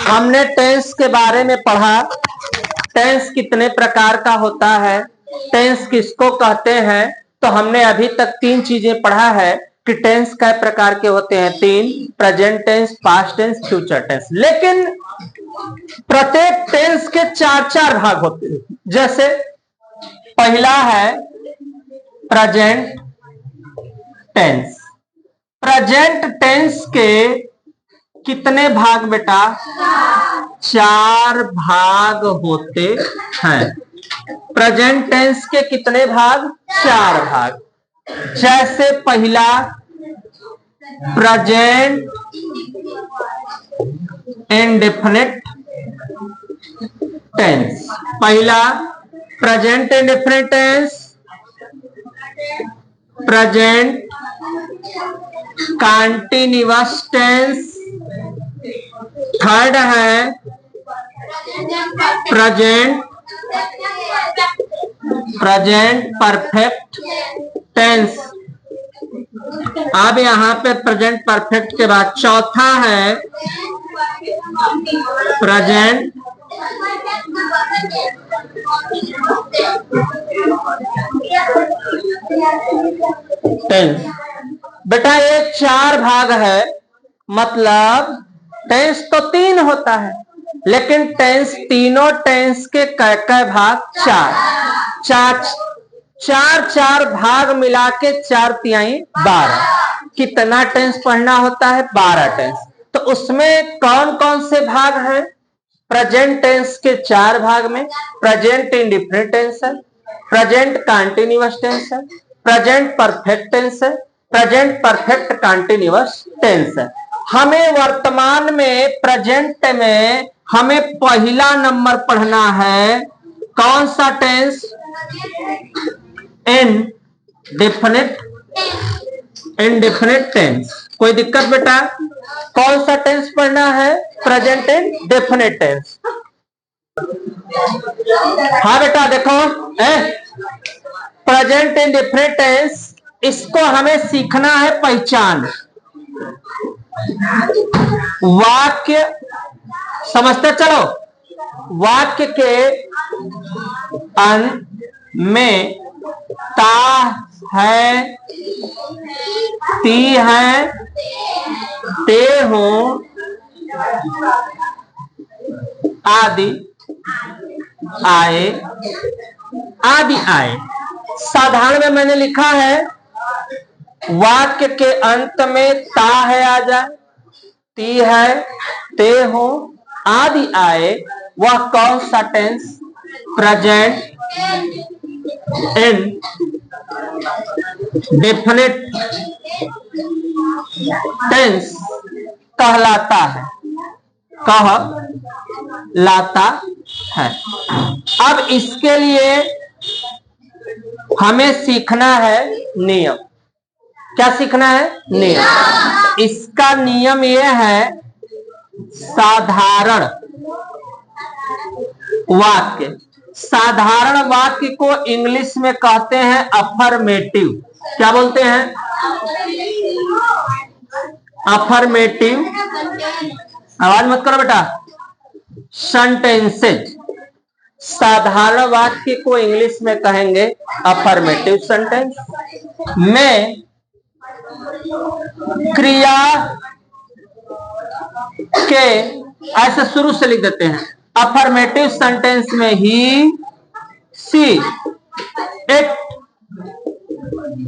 हमने टेंस के बारे में पढ़ा। टेंस कितने प्रकार का होता है, टेंस किसको कहते हैं। तो हमने अभी तक 3 चीजें पढ़ा है कि टेंस कै प्रकार के होते हैं, 3, present tense, past tense, future tense. लेकिन प्रत्येक टेंस के 4-4 भाग होते हैं। जैसे पहला है प्रेजेंट टेंस। प्रेजेंट टेंस के कितने भाग बेटा? 4 भाग होते हैं। प्रेजेंट टेंस के कितने भाग? 4 भाग। जैसे पहला प्रेजेंट इंडेफिनिट टेंस। पहला present indefinite tense, present continuous tense. Third है प्रेजेंट परफेक्ट टेंस। अब यहां पे प्रेजेंट परफेक्ट के बाद चौथा है प्रेजेंट टेंस। बेटा ये 4 भाग है, मतलब टेंस तो 3 होता है, लेकिन टेंस तीनों टेंस के कै भाग? 4 4 भाग मिला के 4 तिहाई 12। कितना टेंस पढ़ना होता है? 12 टेंस। तो उसमें कौन कौन से भाग हैं? प्रेजेंट टेंस के 4 भाग में प्रेजेंट इंडेफिनिट टेंस है, प्रेजेंट कंटीन्यूअस टेंस है, प्रेजेंट परफेक्ट टेंस है, प्रेजेंट परफेक्ट कंटीन्यूअस टेंस है। हमें वर्तमान में प्रेजेंट में हमें पहला नंबर पढ़ना है। कौन सा टेंस? Indefinite tense. कोई दिक्कत बेटा? कौन सा टेंस पढ़ना है? Present indefinite tense. हाँ बेटा देखो, प्रेजेंट इंडेफिनिट टेंस, इसको हमें सीखना है पहचान। वाक्य समझते चलो। वाक्य के अंत में ता है, ती है, ते हो आदि आए, आदि आए। साधारण में मैंने लिखा है वाक्य के अंत में ता है आ जाए, ती है, ते हो, आदि आए। वह कौन सा टेंस? प्रेजेंट इंडेफिनिट टेंस कहलाता है, कहलाता है। अब इसके लिए हमें सीखना है नियम। क्या सीखना है? नियम। इसका नियम यह है, साधारण वाक्य। साधारण वाक्य को इंग्लिश में कहते हैं अफर्मेटिव। क्या बोलते हैं? अफर्मेटिव। आवाज मत करो बेटा। सेंटेंसेज। साधारण वाक्य को इंग्लिश में कहेंगे अफर्मेटिव सेंटेंस। में क्रिया के ऐसे शुरू से लिख देते हैं। अफर्मेटिव सेंटेंस में ही, सी, इट,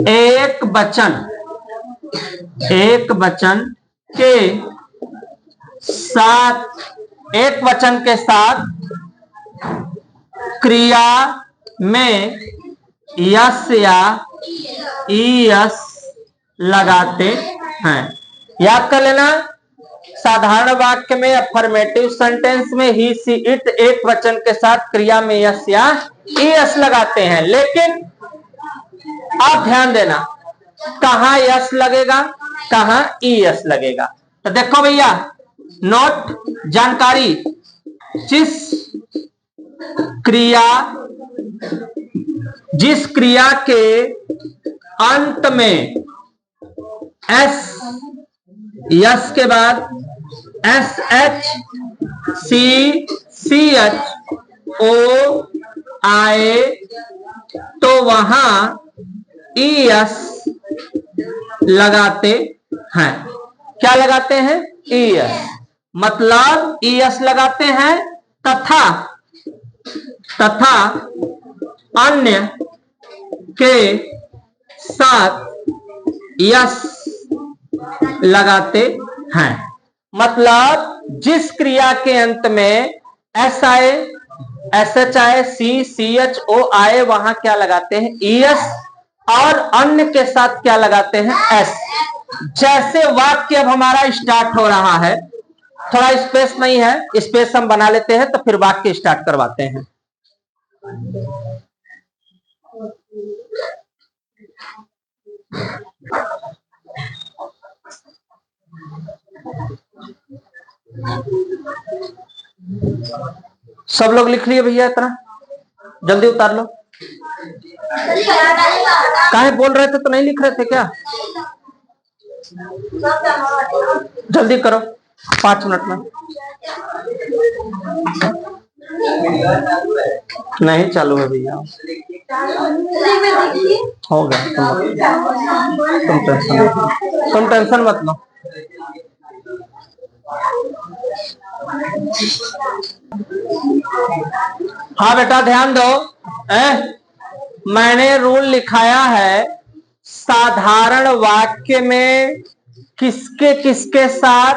एक वचन के साथ, एक वचन के साथ क्रिया में यस या ईएस लगाते हैं। याद कर लेना, साधारण वाक्य में अफर्मेटिव सेंटेंस में ही, सी, इट एक वचन के साथ क्रिया में यस या ईएस लगाते हैं। लेकिन आप ध्यान देना, कहां यस लगेगा, कहां ईएस लगेगा। तो देखो भैया, नोट, जानकारी। जिस क्रिया के अंत में एस यस के बाद SH CH O आए तो वहां ES लगाते हैं। क्या लगाते हैं? ES, मतलब ES लगाते हैं तथा अन्य के साथ यस लगाते हैं। मतलब जिस क्रिया के अंत में एस आए, SH आए, CH O आए, वहां क्या लगाते हैं? ES, और अन्य के साथ क्या लगाते हैं? S। जैसे वाक्य अब हमारा स्टार्ट हो रहा है, थोड़ा स्पेस नहीं है, स्पेस हम बना लेते हैं तो फिर वाक्य स्टार्ट करवाते हैं। सब लोग लिख लिए भैया? इतना जल्दी उतार लो। काहे बोल रहे थे तो नहीं लिख रहे थे क्या? जल्दी करो, 5 मिनट में। नहीं चालू है भैया। हो गया, तुम टेंशन मत लो। हाँ बेटा ध्यान दो, मैंने रूल लिखाया है साधारण वाक्य में किसके किसके साथ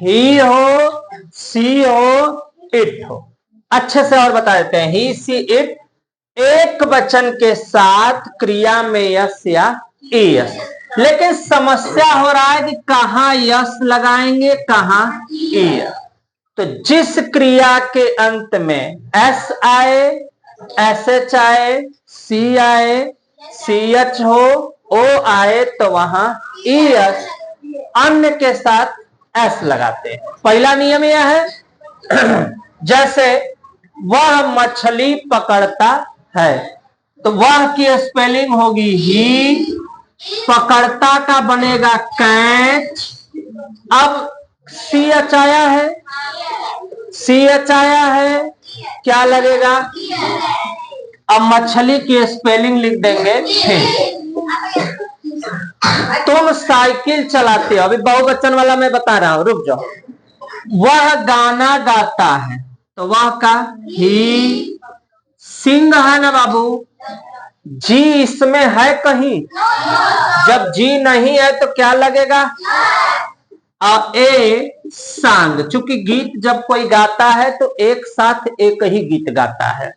ही हो, सी हो, इट हो। अच्छे से और बता देते हैं, ही सी इट एक वचन के साथ क्रिया में यस या एस। लेकिन समस्या हो रहा है कि कहां यस लगाएंगे, कहां एस। तो जिस क्रिया के अंत में एस आए, SH आए, C आए, CH हो, O आए, तो वहां ES, अन्य के साथ S लगाते हैं। पहला नियम यह है जैसे वह मछली पकड़ता है तो वह की स्पेलिंग होगी ही, पकड़ता का बनेगा कैच। अब CH आया है, CH आया है, क्या लगेगा? अब मछली की स्पेलिंग लिख देंगे फिर। तुम साइकिल चलाते हो, अभी बहुवचन वाला मैं बता रहा हूं, रुक जाओ। वह गाना गाता है तो वह का ही, सिंह है ना बाबू, जी इसमें है कहीं? जब जी नहीं है तो क्या लगेगा? ए सांग। चूंकि गीत जब कोई गाता है तो एक साथ एक ही गीत गाता है,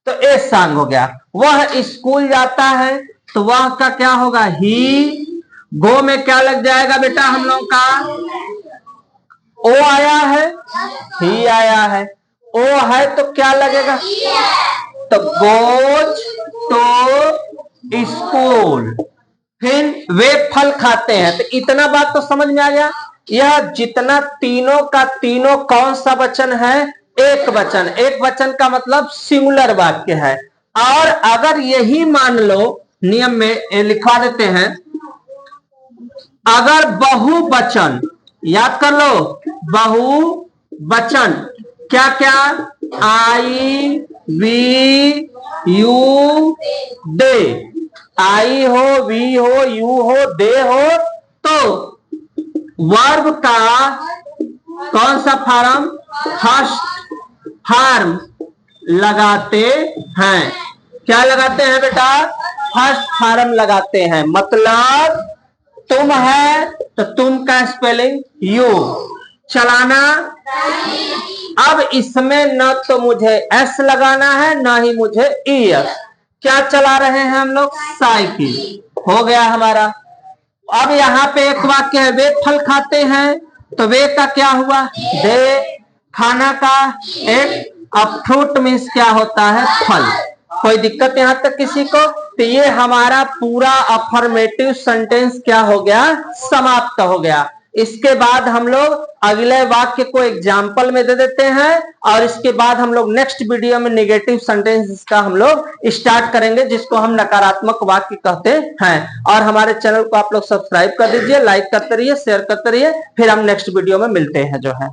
तो ए सांग हो गया। वह स्कूल जाता है तो वह का क्या होगा? ही। गो में क्या लग जाएगा बेटा हम लोग का? ओ आया है, ही आया है, ओ है तो क्या लगेगा? तो गोज तो स्कूल। फिर वे फल खाते हैं, तो इतना बात तो समझ में आ गया। यह जितना तीनों का तीनों कौन सा वचन है? एक वचन। एक वचन का मतलब सिंगुलर वाक्य है। और अगर यही मान लो, नियम में लिखवा देते हैं, अगर बहुवचन, याद कर लो, बहुवचन क्या क्या? आई, वी, यू, दे। आई हो, वी हो, यू हो, दे हो, तो वर्ब का कौन सा फॉर्म? फर्स्ट फॉर्म लगाते हैं। क्या लगाते हैं बेटा? फर्स्ट फॉर्म लगाते हैं। मतलब तुम है तो तुम का स्पेलिंग यू, चलाना। अब इसमें न तो मुझे एस लगाना है न ही मुझे ES। क्या चला रहे हैं हम लोग? साइकिल। हो गया हमारा। अब यहाँ पे एक वाक्य है, वे फल खाते हैं, तो वे का क्या हुआ? दे। खाना का एक। अब फ्रूट मीन्स क्या होता है? फल। कोई दिक्कत यहां तक किसी को? तो ये हमारा पूरा अफर्मेटिव सेंटेंस क्या हो गया? समाप्त हो गया। इसके बाद हम लोग अगले वाक्य को एग्जाम्पल में दे देते हैं और इसके बाद हम लोग नेक्स्ट वीडियो में नेगेटिव सेंटेंस का हम लोग स्टार्ट करेंगे, जिसको हम नकारात्मक वाक्य कहते हैं। और हमारे चैनल को आप लोग सब्सक्राइब कर दीजिए, लाइक करते रहिए, शेयर करते रहिए। फिर हम नेक्स्ट वीडियो में मिलते हैं जो है।